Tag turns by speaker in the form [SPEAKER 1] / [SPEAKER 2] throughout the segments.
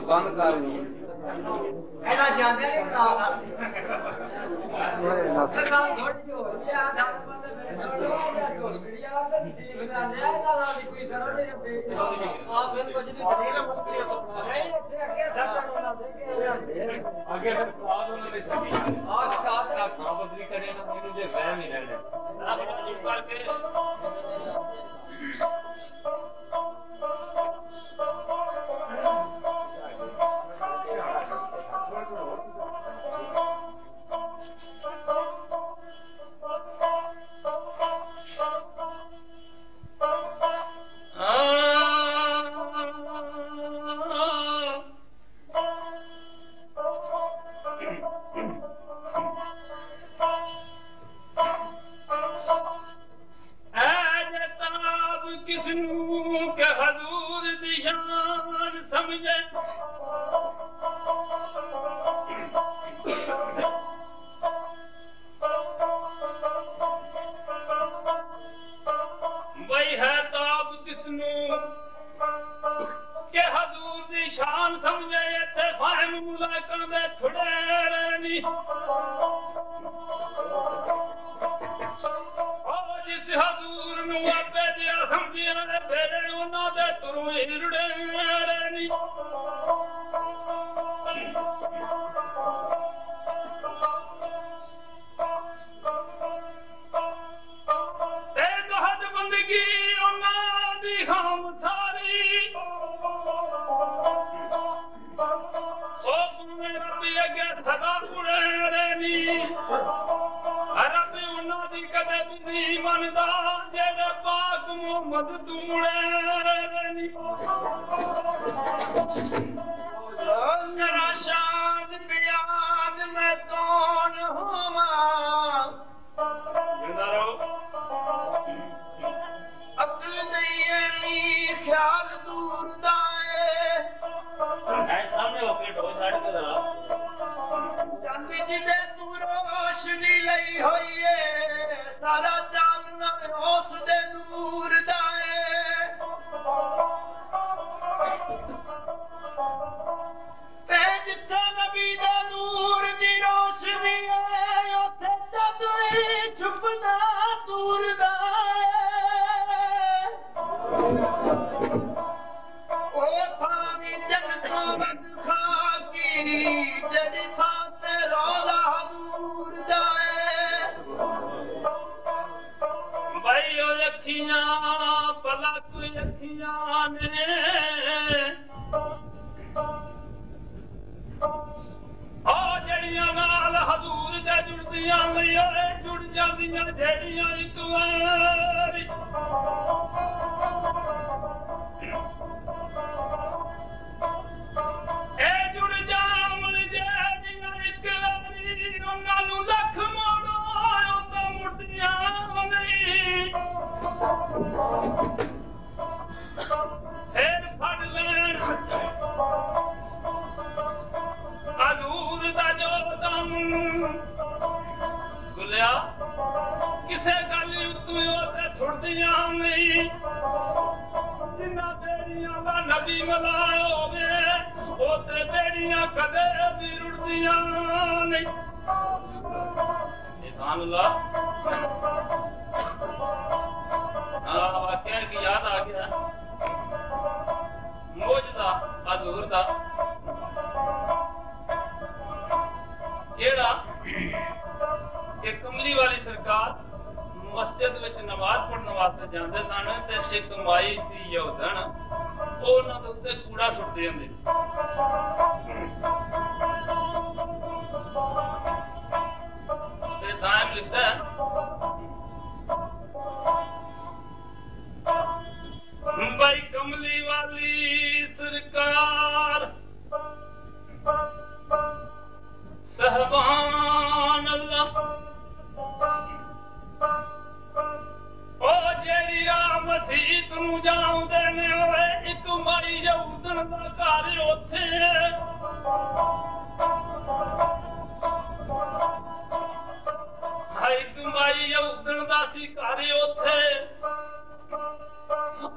[SPEAKER 1] बंद कर आगे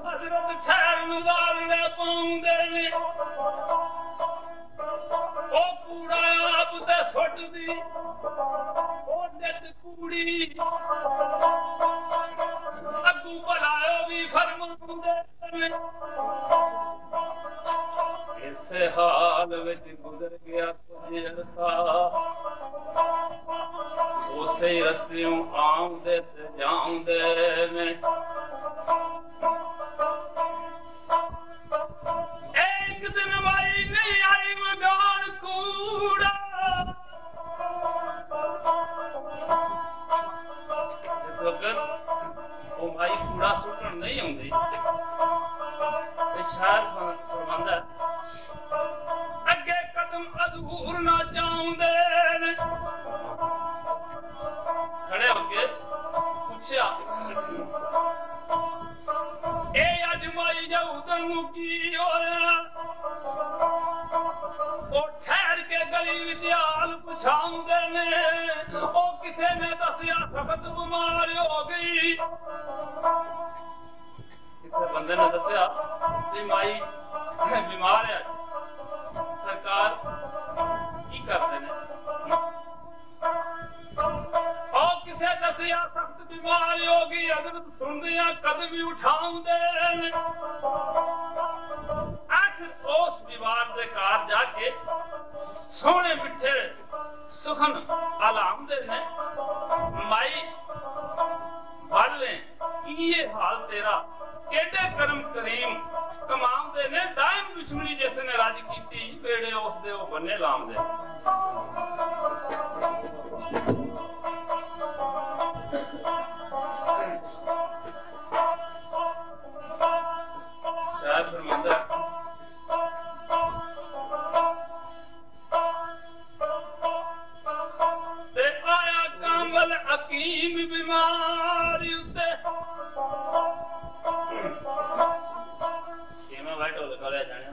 [SPEAKER 2] हजरत
[SPEAKER 1] ठहर नजारे पाउंदे ने ओ कूड़ा आप ते सुट दी ओ नित कूड़ी अगू भलायो भी फरमाउंदे ने इसे हाल विच गुजर गया कुछ अरसा उसे रस्तियों आउंदे ते जाउंदे ने एक दिन माई नहीं आई मगान कूड़ा इस वक्त वो माई कूड़ा सुटन नहीं आउंदी शायर फरमांदा अगे कदम अधूर ना जाउंदे ने खड़े होके पूछया ए अज माई जाऊ तन्नू की होया ओ ठहर के गली विच हाल पुछाउंदे ने ओ किसे ने दसिया सख्त बीमार हो गई किसे बंदे ने दसिया कि माई बीमार है सरकार की करते ने किसे दसिया सख्त बीमार होगी हजरत सुनदियां कदम भी उठाउंदे ने आखिर उस बीमार दे घर जाके सोने मिठे सुखन आलामदे ने माई वाले ये हाल तेरा केडे करम करीम कमाउंदे ने दायम दुश्मनी जिसने राज कीती बेड़े उस दे ओ बन्ने लामदे शायद फरमांदा ते आया कामल हकीम बीमारी उते केमा वाइट हो लगा जाने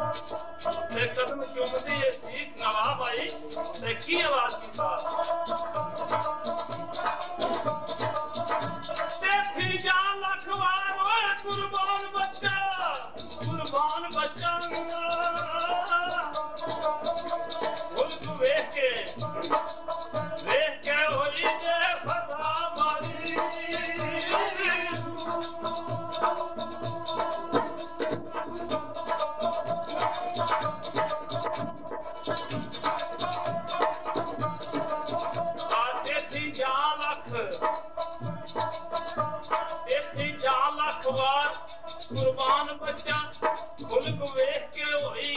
[SPEAKER 1] कदम चुमदी है सीख नवाब आई की आवाज की साथ देखी जा लखवार ओए कुर्बान बच्चा मुल्क वेख के होई जे फता मारी कुर्बान बच्चा मुल्क वेख के होई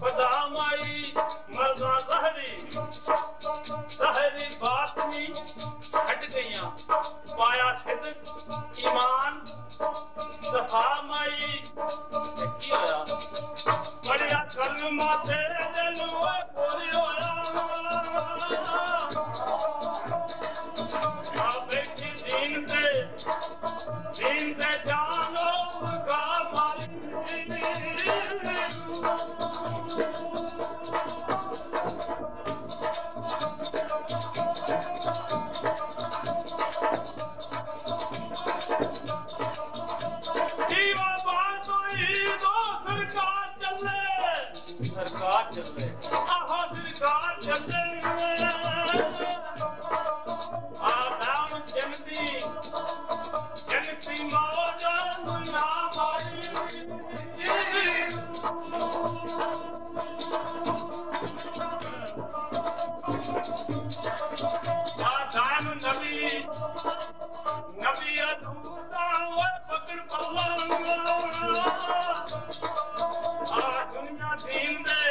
[SPEAKER 1] फदा माई मर्दा जहरी बात नहीं हट गईयां पाया सिद्क ईमान सफा माई की होया बड़िया कर्म माथे दिल पूरी होया आ बैठी दीन पे जानो का मालिक जीवा बात तो ही दो सरकार चले आहा सरकार चले आ नाम जनती मौजा मुन्ना मारी आ दाम नबी अधूरा वो पकड़ पल्ला आ दुनिया दीन दे